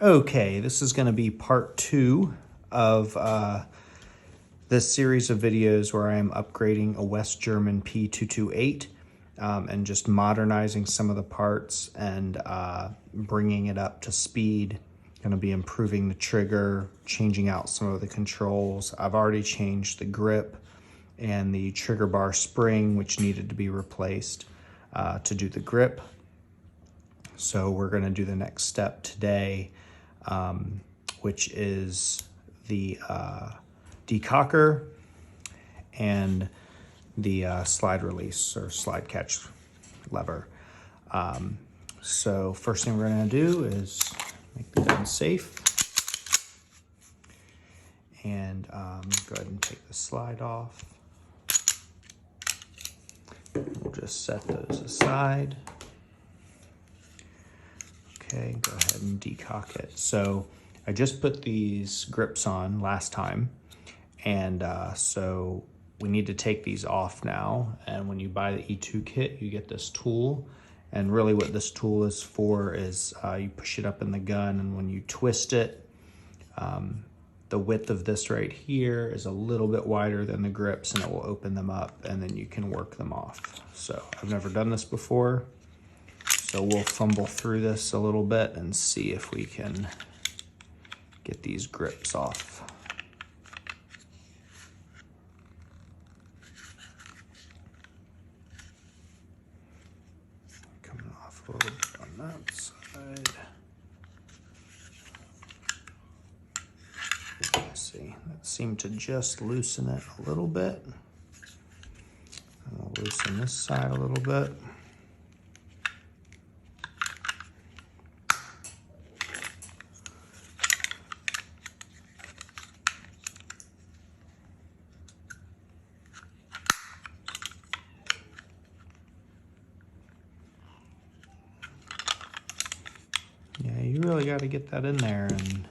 Okay, this is going to be part 2 of this series of videos where I am upgrading a West German P228 and just modernizing some of the parts and bringing it up to speed. Going to be improving the trigger, changing out some of the controls. I've already changed the grip and the trigger bar spring, which needed to be replaced to do the grip. So we're going to do the next step today, which is the decocker and the slide release or slide catch lever. So first thing we're going to do is make the gun safe and go ahead and take the slide off. We'll just set those aside. Okay, go ahead and decock it. So I just put these grips on last time, and so we need to take these off now. And when you buy the E2 kit, you get this tool. And really what this tool is for is you push it up in the gun, and when you twist it, the width of this right here is a little bit wider than the grips, and it will open them up, and then you can work them off. So I've never done this before. So we'll fumble through this a little bit and see if we can get these grips off. Coming off a little bit on that side. Let's see, that seemed to just loosen it a little bit. And we'll loosen this side a little bit. Yeah, you really got to get that in there, and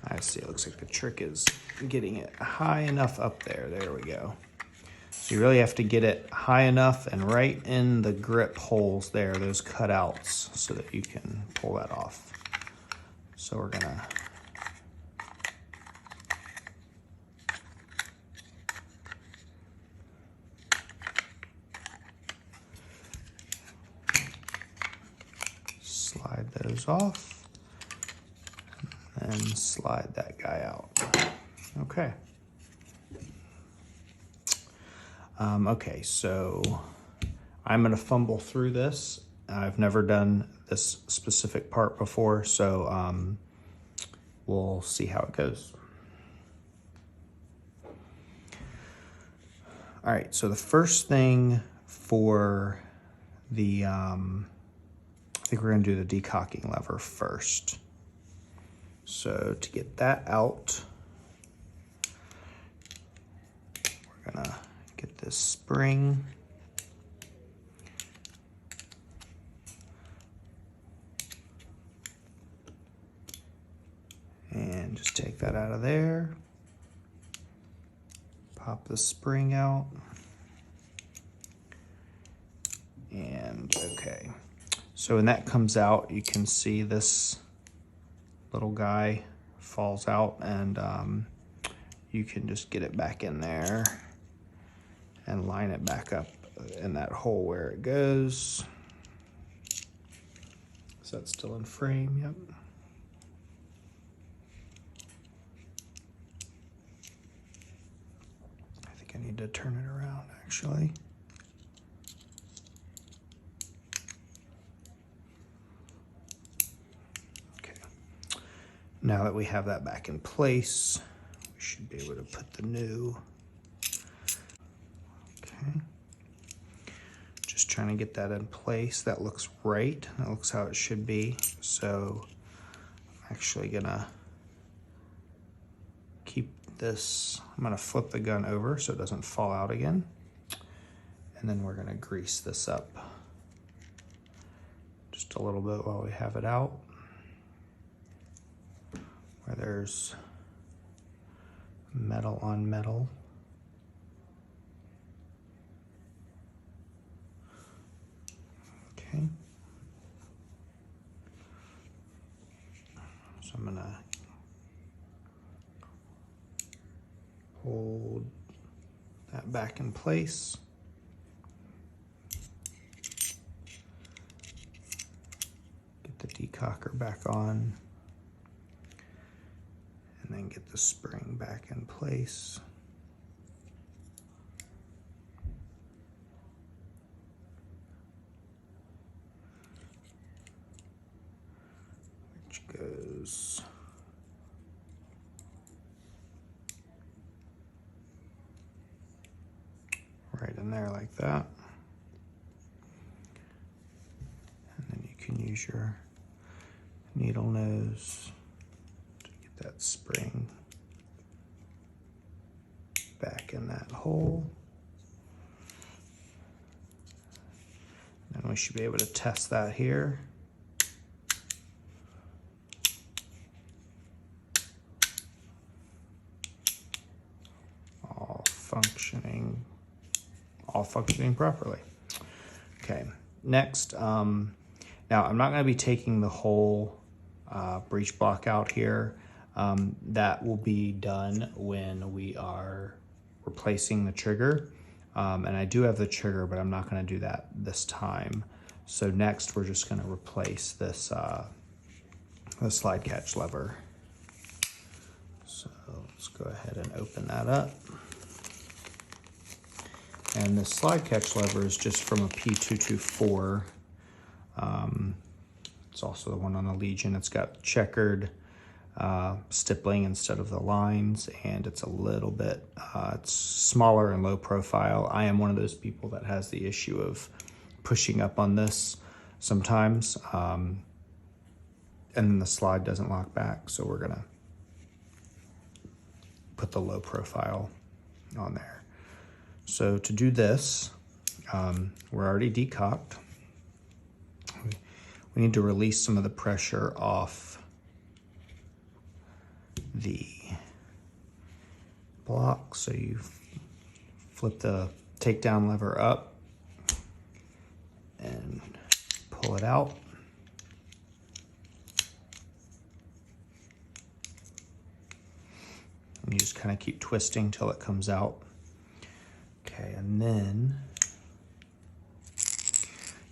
I see, it looks like the trick is getting it high enough up there. There we go. So you really have to get it high enough and right in the grip holes there, those cutouts, so that you can pull that off. So we're gonna slide those off and slide that guy out. Okay. Okay, so I'm gonna fumble through this. I've never done this specific part before, so we'll see how it goes. All right, so the first thing for the, I think we're gonna do the decocking lever first. So to get that out, we're gonna get this spring. And just take that out of there. Pop the spring out. And okay. So when that comes out, you can see this little guy falls out, and you can just get it back in there and line it back up in that hole where it goes. Is that still in frame? Yep. I think I need to turn it around actually. Okay. Now that we have that back in place, we should be able to put the new. Okay. Just trying to get that in place. That looks right. That looks how it should be. So I'm actually gonna keep this. I'm gonna flip the gun over so it doesn't fall out again. And then we're gonna grease this up just a little bit while we have it out, where there's metal on metal. Okay. So I'm gonna hold that back in place. Get the decocker back on. And then get the spring back in place. Which goes right in there like that. And then you can use your needle nose to get that spring back in that hole. And we should be able to test that here. All functioning properly. Okay, next, now I'm not gonna be taking the whole breech block out here. That will be done when we are replacing the trigger. And I do have the trigger, but I'm not gonna do that this time. So next we're just gonna replace this the slide catch lever. So let's go ahead and open that up. And the slide catch lever is just from a P224. It's also the one on the Legion. It's got checkered stippling instead of the lines, and it's a little bit, it's smaller and low profile. I am one of those people that has the issue of pushing up on this sometimes, and then the slide doesn't lock back, so we're gonna put the low profile on there. So to do this, we're already decocked. We need to release some of the pressure off the block. So you flip the takedown lever up and pull it out. And you just kind of keep twisting till it comes out. Okay, and then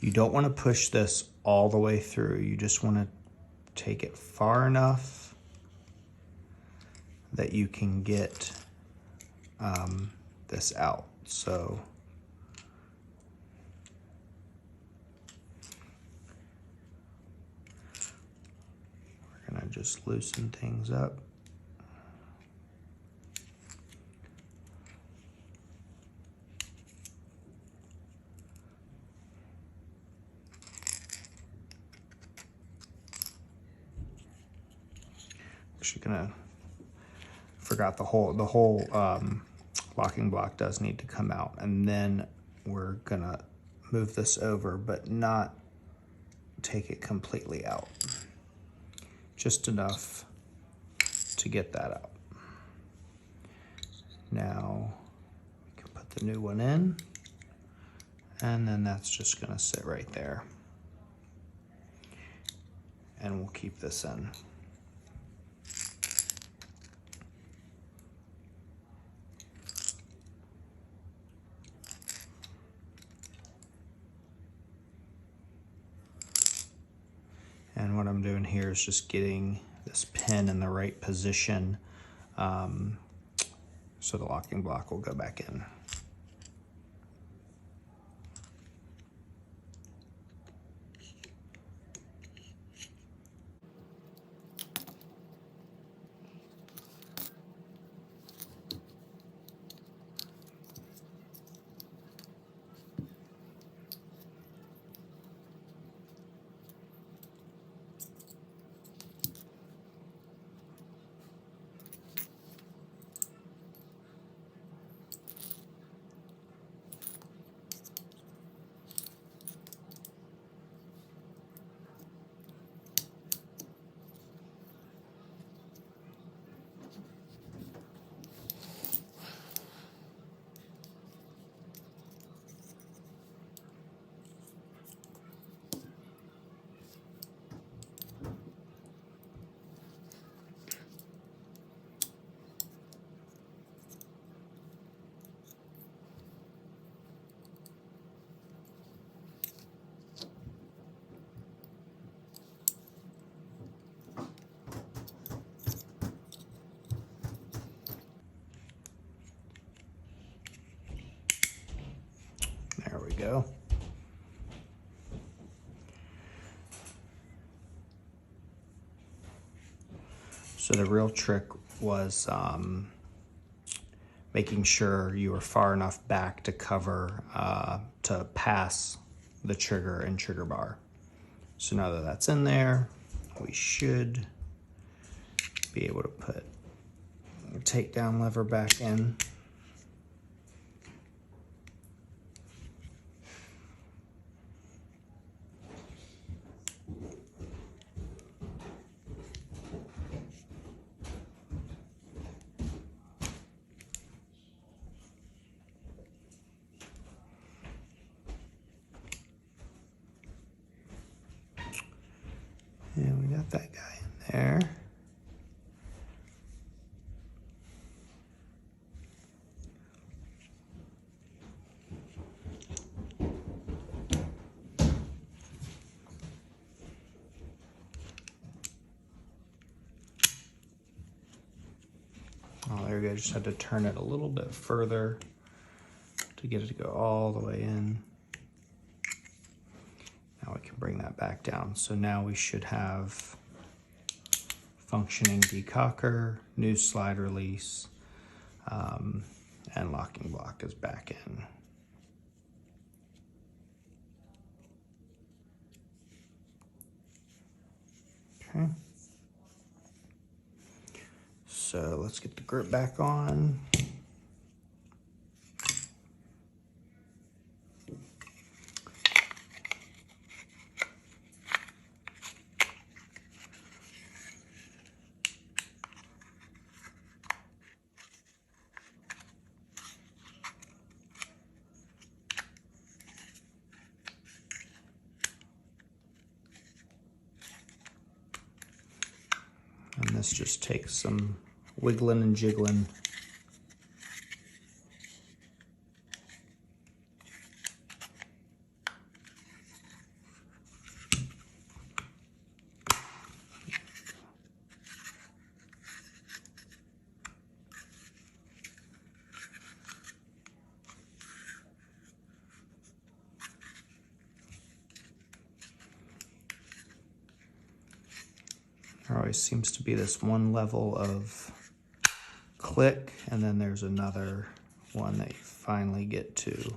you don't want to push this all the way through. You just want to take it far enough that you can get this out. So we're gonna just loosen things up. Actually forgot the whole locking block does need to come out, and then we're gonna move this over, but not take it completely out. Just enough to get that out. Now we can put the new one in, and then that's just gonna sit right there. And we'll keep this in. And what I'm doing here is just getting this pin in the right position so the locking block will go back in. There we go. So the real trick was making sure you were far enough back to cover, to pass the trigger and trigger bar. So now that that's in there, we should be able to put the takedown lever back in. And we got that guy in there. Oh, there we go. Just had to turn it a little bit further to get it to go all the way in. Now we can bring that back down. So now we should have functioning decocker, new slide release, and locking block is back in. Okay. So let's get the grip back on. And this just takes some wiggling and jiggling. There always seems to be this one level of click, and then there's another one that you finally get to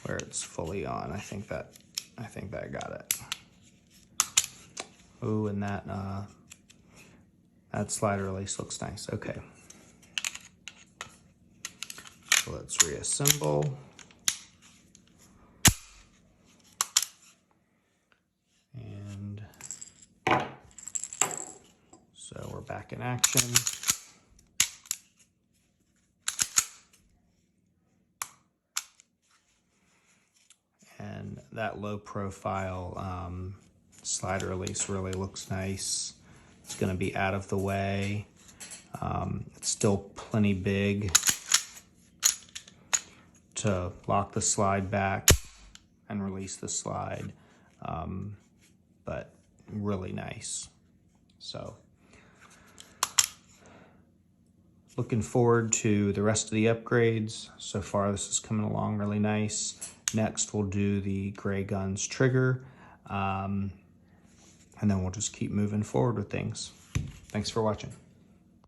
where it's fully on. I think that got it. Ooh, and that slide release looks nice. Okay. So let's reassemble. And so we're back in action. And that low profile slide release really looks nice. It's going to be out of the way. It's still plenty big to lock the slide back and release the slide, but really nice. So looking forward to the rest of the upgrades. So far this is coming along really nice. Next we'll do the Gray Guns trigger, and then we'll just keep moving forward with things. Thanks for watching.